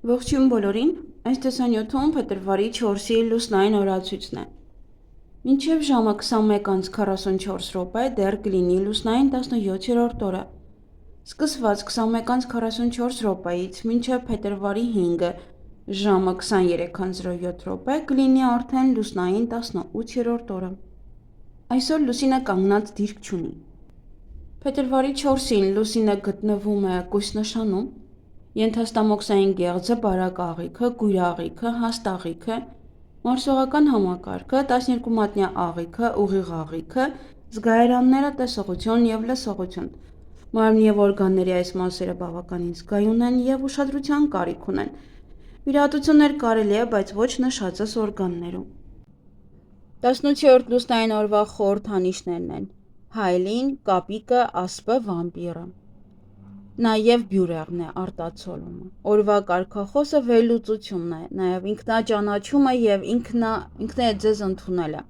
Ողջույն բոլորին, այս տեսանյութում փետրվարի 4-ի լուսնային օրացույցն է։ Մինչև ժամը 21:44 դեռ կլինի լուսնային 17-րդ օրը։ Սկսված 21:44-ից մինչև փետրվարի 5-ը ժամը 23:07 կլինի արդեն լուսնային 18-րդ օրը։ Այսօր լուսինը կանգնած դիրք չունի։ Փետրվարի 4-ին լուսինը գտնվում է կույս նշանում, ենթաստամոքսային գեղձը, բարակ աղիքը, կույր աղիքը, հաստ աղիքը, մարսողական համակարգը, 12 մատնյա աղիքը, ուղիղ աղիքը, զգայարանները, տեսողություն և լսողություն։ Մարմնի և օրգանների այս մասերը բավականին զգայուն են և ուշադրության կարիք ունեն։ Վիրահատություններ կարելի է, բայց ոչ նշածս օրգաններում։ 18-րդ լուսնային օրվա խորհրդանիշներն են հայելին, կապիկը, ասպը, վամպիրը։ Նաև բյուրեղն է արտացոլումը։ Օրվա կարգախոսը վերլուծությունն է, նաև ինքնաճանաչումը և ինքներդ ձեզ ընդունելը։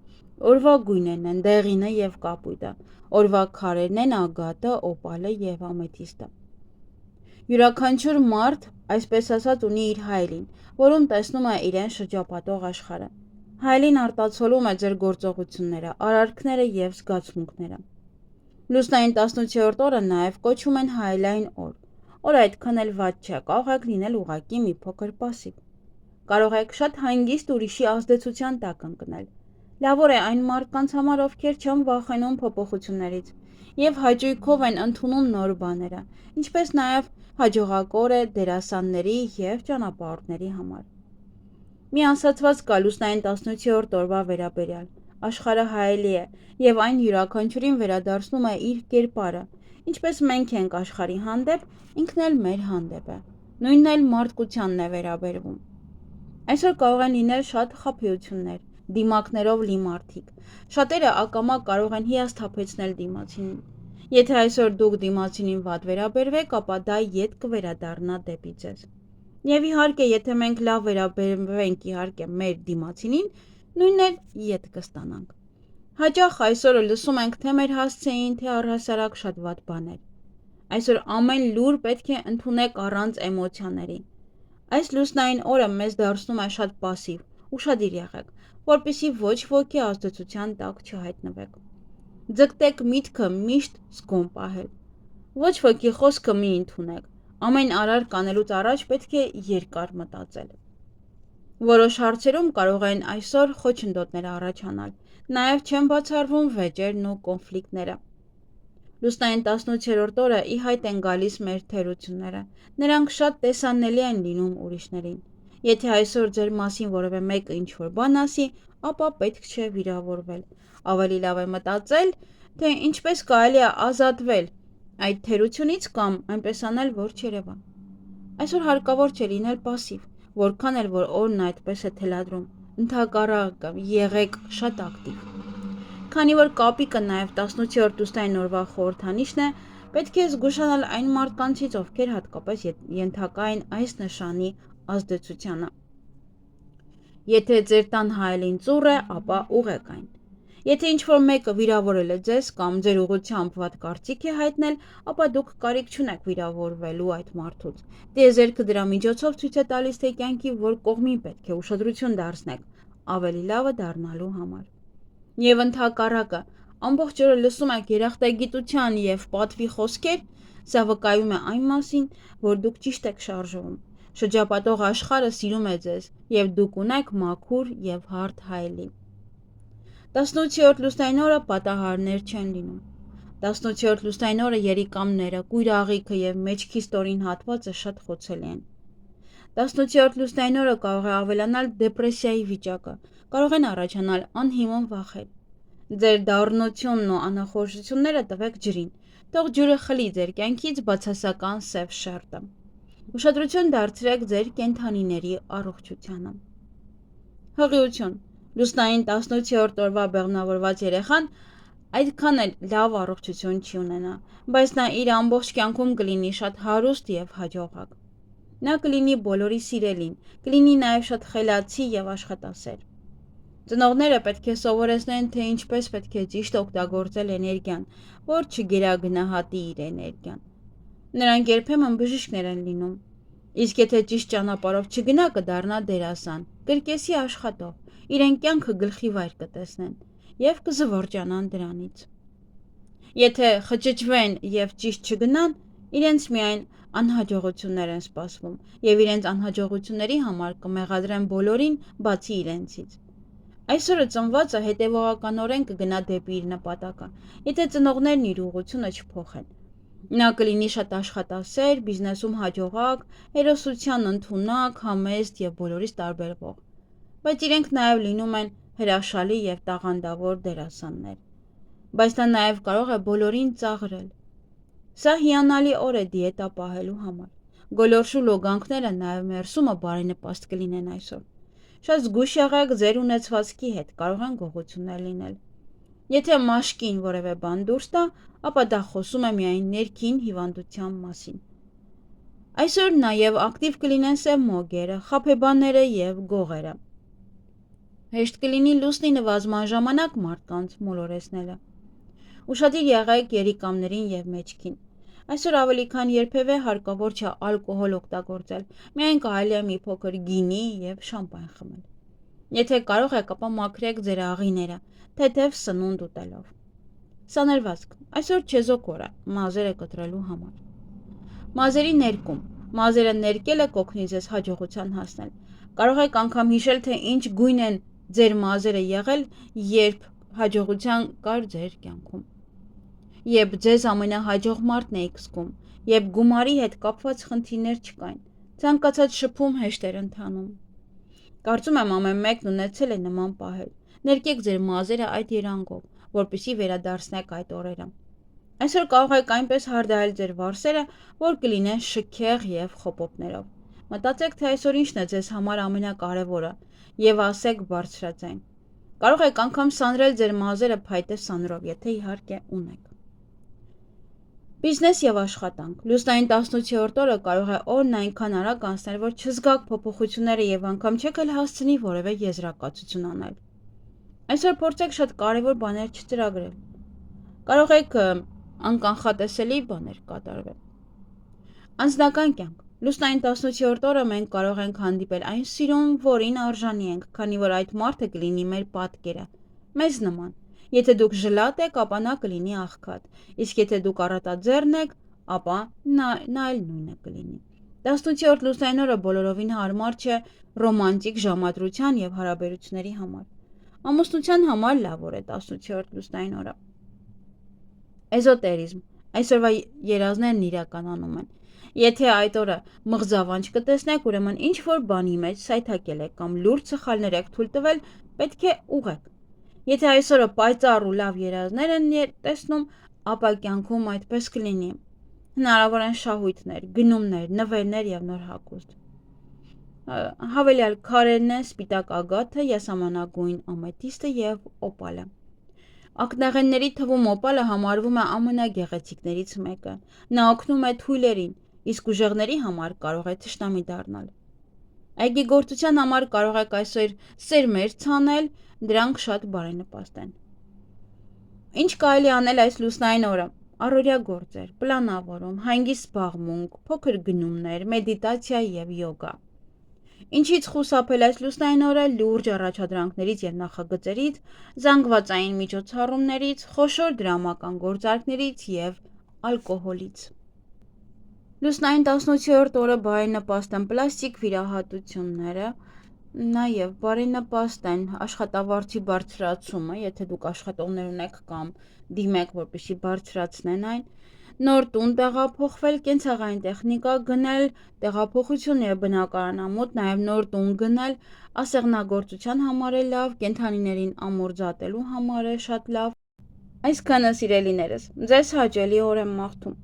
Օրվա գույներն են դեղինը և կապույտը։ Օրվա քարերն են ագատը, օպալը և ամեթիստը։ Յուրաքանչյուր մարդ, այսպես ասած, ունի իր հայելին, որում տեսնում է իրեն շրջապատող աշխարհը։ Հայելին արտացոլում է ձեր գործողությունները, արարքները և զգացմունքները։ Լուսնային 18-րդ օրը նաև կոչում են հայելային օր։ Օրը այդքան էլ վատ չէ, կարող եք լինել ուղղակի մի փոքր պասիվ։ Կարող եք շատ հանգիստ ուրիշի ազդեցության տակ ընկնել։ Լավ օր է այն մարդկանց համար, ովքեր չեն վախենում փոփոխություններից և հաճույքով են ընդունում նոր բաները, ինչպես նաև հաջողակ օր է դերասանների և ճանապարհորդների համար։ Մի ասացված կա լուսնային 18-րդ օրվա վերաբերյալ. աշխարհը հայելի է, և այն յուրաքանչյուրին վերադարձնում է իր կերպարը, ինչպես մենք ենք աշխարհի հանդեպ, ինքն էլ մեր հանդեպ է, նույնն էլ մարդկությանն է վերաբերվում։ Այսօր կարող են լինել շատ խաբեություններ, դիմակներով լի մարդիկ։ Շատերը ակամա կարող են հիասթափեցնել դիմացինին։ Եթե այսօր դուք դիմացինին վատ վերաբերվեք, ապա դա ետ կվերադառնա դեպի ձեզ։ Եվ իհարկե, եթե մենք լավ վերաբերվենք իհարկե մեր դիմացինին, նույնն էլ ետ կստանանք։ Հաճախ այսօր լսում ենք թե մեր հասցեին, թե առհասարակ շատ վատ բաներ։ Այսօր ամեն լուր պետք է ընդունեք առանց էմոցիաների։ Այս լուսնային օրը մեզ դարձնում է շատ պասիվ, ուշադիր եղեք, որպեսզի ոչ ոքի ազդեցության տակ չհայտնվեք։ Ձգտեք միտքը միշտ զգոն պահել։ Ոչ ոքի խոսքը մի ընդունեք։ Ամեն արարք անելուց առաջ պետք է երկար մտածել։ Որոշ հարցերում կարող են այսօր խոչընդոտներ առաջանալ, նաև չեն բացառվում վեճերն ու կոնֆլիկտները։ Լուսնային 18-րդ օրը ի հայտ են գալիս մեր թերությունները, նրանք շատ տեսանելի են լինում ուրիշներին։ Եթե այսօր ձեր մասին որևէ մեկը ինչ-որ բան ասի, ապա պետք չէ վիրավորվել։ Ավելի լավ է մտածել, թե ինչպես կարելի է ազատվել այդ թերությունից կամ այնպես անել, որ չերևա։ Այսօր հարկավոր չէ լինել պասիվ, որքան էլ որ օրն այդպես է թելադրում։ Ընդհակառակը, եղեք շատ ակտիվ։ Քանի որ կապիկը նաև 18-րդ լուսնային օրվա խորհրդանիշն է, պետք է զգուշանալ այն մարդկանցից, ովքեր հատկապես ենթակա են այս նշանի ազդեցությանը։ Եթե ձեր տան հայելին ծուռ է, ապա ուղղեք այն։ Եթե ինչ-որ մեկը վիրավորել է ձեզ կամ ձեր ուղղությամբ վատ կարծիք է հայտնել, ապա դուք կարիք չունեք վիրավորվելու այդ մարդուց։ Տիեզերքը դրա միջոցով ցույց է տալիս, թե կյանքի որ կողմին պետք է ուշադրություն դարձնեք ավելի լավը դառնալու համար։ Եվ ընդհակառակը, ամբողջ օրը լսում եք երախտագիտության և պատվի խոսքեր, սա վկայում է այն մասին, որ դուք ճիշտ եք շարժվում։ Շրջապատող աշխարհը սիրում է ձեզ, և դուք ունեք մաքուր և հարթ հայելի։ 18-րդ լուսնային օրը պատահարներ չեն լինում։ 18-րդ լուսնային օրը երիկամները, կույր աղիքը և մեջքի ստորին հատվածը շատ խոցելի են։ 18-րդ լուսնային օրը կարող է ավելանալ դեպրեսիայի վիճակը, կարող են առաջանալ անհիմն վախեր։ Ձեր դառնությունն ու անախորժությունները տվեք ջրին, թող ջուրը խլի ձեր կյանքից բացասական սև շերտը։ Ուշադրություն դարձրեք ձեր կենդանիների առողջությանը։ Հղիություն։ Լուսնային 18-րդ օրվա բեղմնավորված երեխան այդքան էլ լավ առողջություն չի ունենա, բայց նա իր ամբողջ կյանքում կլինի շատ հարուստ և հաջողակ։ Նա կլինի բոլորի սիրելին, կլինի նաև շատ խելացի և աշխատասեր։ Ծնողները պետք է սովորեցնեն, թե ինչպես պետք է ճիշտ օգտագործել էներգիան, որ չգերագնահատի իր էներգիան։ Նրանք երբեմն բժիշկներ են լինում։ Իսկ եթե ճիշտ ճանապարհով չգնա, կդառնա դերասան, կրկեսի աշխատող, իրեն կյանքը գլխի վայր կտեսնեն եւ կզվորջանան դրանից։ Եթե խճճվեն եւ ճիշտ չգնան, իրենց միայն անհաջողություններ են սպասվում եւ իրենց անհաջողությունների համար կմեղադրեն բոլորին, բացի իրենցից։ Այսօրը ծնվածը հետևողականորեն կգնա դեպի իր նպատակը, եթե ծնողներն իր ուղղությունը չփոխեն։ Նա կլինի շատ աշխատասեր, բիզնեսում հաջողակ, հերոսության ընդունակ, համեստ եւ բոլորից տարբերվող։ Բայց իրենք նաեւ լինում են հրաշալի եւ տաղանդավոր դերասաններ։ Բայց նա նաեւ կարող է բոլորին ծաղրել։ Սա հիանալի օր է դիետա պահելու համար։ Գոլորշու լոգանքները նաեւ մերսումը բարենպաստ կլինեն այսօր։ Շատ զգույշ եղեք ձեր ունեցվածքի հետ, կարող են գողություններ լինել։ Եթե մաշկին որևէ բան դուրս տա, ապա դա խոսում է միայն ներքին հիվանդության մասին։ Այսօր նաև ակտիվ կլինեն սև մոգերը, խաբեբաները եւ գողերը։ Հեշտ կլինի լուսնի նվազման ժամանակ մարդկանց մոլորեսնելը։ Ուշադիր եղեք երիկամներին եւ մեջքին։ Այսօր ավելի քան երբևէ հարկավոր չէ ալկոհոլ օգտագործել, միայն կարելի է մի փոքր գինի եւ շամպայն խմել։ Եթե կարող եք, ապա մաքրեք ձեր աղիները, թեթև սնունդ ուտելով։ Սանրվածք, այսօր չեզոք օր է, մազերը կտրելու համար։ Մազերի ներկում, մազերը ներկելը կօգնի ձեզ հաջողության հասնել։ Կարող եք անգամ հիշել, թե ինչ գույն են ձեր մազերը եղել, երբ հաջողության կար ձեր կյանքում։ Երբ ձեզ ամենահաջող մարդն եք զգում, երբ գումարի հետ կապված խնդիրներ չկային, ցանկացած շփում հեշտ էր ընթանում։ Կարծում եմ ամեն մեկն ունեցել է նման պահեր։ Ներկեք ձեր մազերը այդ երանգով, որպեսզի վերադարձնեք այդ օրերը։ Այսօր կարող եք այնպես հարդարել ձեր վարսերը, որ կլինեն շքեղ եւ խոպոպներով։ Մտածեք, թե այսօր ինչն է ձեզ համար ամենակարևորը եւ ասեք բարձրաձայն։ Կարող եք անգամ սանրել ձեր մազերը փայտե սանրով, եթե իհարկե ունեք։ Բիզնես եւ աշխատանք։ Լուսնային 18-րդ օրը կարող է օրն այնքան արագ անցնել, որ չզգաք փոփոխությունները եւ անգամ չեք էլ հասցնի որևէ եզրակացություն անել։ Այսօր փորձեք շատ կարևոր բաներ չծրագրել։ Կարող եք անկանխատեսելի բաներ կատարվել։ Անձնական կյանք։ Լուսնային 18-րդ օրը մենք կարող ենք հանդիպել այն սիրուն, որին արժանի ենք, քանի որ այդ մարդը կլինի մեր պատկերը, մեզ նման։ Եթե դուք ժլատ եք, ապա նա կլինի աղքատ, իսկ եթե դուք առատաձեռն եք, ապա նա էլ նույնը կլինի։ 18-րդ լուսնային օրը բոլորովին հարմար չէ ռոմանտիկ ժամադրության եւ հարաբերությունների համար։ Ամուսնության համար լավ օր է 18-րդ լուսնային օրը։ Էզոտերիզմ։ Այսօրվա երազներն իրականանում են։ Եթե այդ օրը մղձավանջ կտեսնեք, ուրեմն ինչ որ բանի մեջ սայթակել եք կամ լուրջ սխալներ եք թույլ տվել, պետք է ուղղեք։ Եթե այսօրը պայծառ ու լավ երազներ են տեսնում, ապա կյանքում այդպես կլինի։ Հնարավոր են շահույթներ, գնումներ, նվերներ եւ նոր հագուստ։ Հավելյալ քարերն են սպիտակ ագաթը, յասամանագույն ամեթիստը եւ օպալը։ Ակնաղենների թվում օպալը համարվում է ամենագեղեցիկներից մեկը։ Նա օգնում է թույլերին, իսկ ուժեղների համար կարող է թշնամի դառնալ։ Այգեգործության համար կարող եք այսօր սերմեր ցանել, դրանք շատ բարենպաստ են։ Ինչ կարելի անել այս լուսնային օրը։ Առօրյա գործեր, պլանավորում, հանգիստ զբաղմունք, փոքր գնումներ, մեդիտացիա եւ յոգա։ Ինչից խուսափել այս լուսնային օրը լուրջ առաջադրանքներից եւ նախագծերից, զանգվածային միջոցառումներից, խոշոր դրամական գործարքներից եւ ալկոհոլից։ Լուսնային 18-րդ օրը բարենպաստ են պլաստիկ վիրահատությունները, նաև բարենպաստ են աշխատավարձի բարձրացումը, եթե դուք աշխատողներ ունեք կամ դիմեք, որպեսզի բարձրացնեն այն, նոր տուն տեղափոխվել, կենցաղային տեխնիկա գնել, տեղափոխություն եւ բնակարանամոտ, նաև նոր տուն գնել, ասեղնագործության համար է լավ, կենդանիներին ամորձատելու համար է շատ լավ։ Այսքանը սիրելիներս, ձեզ հաճելի օր եմ մաղթում։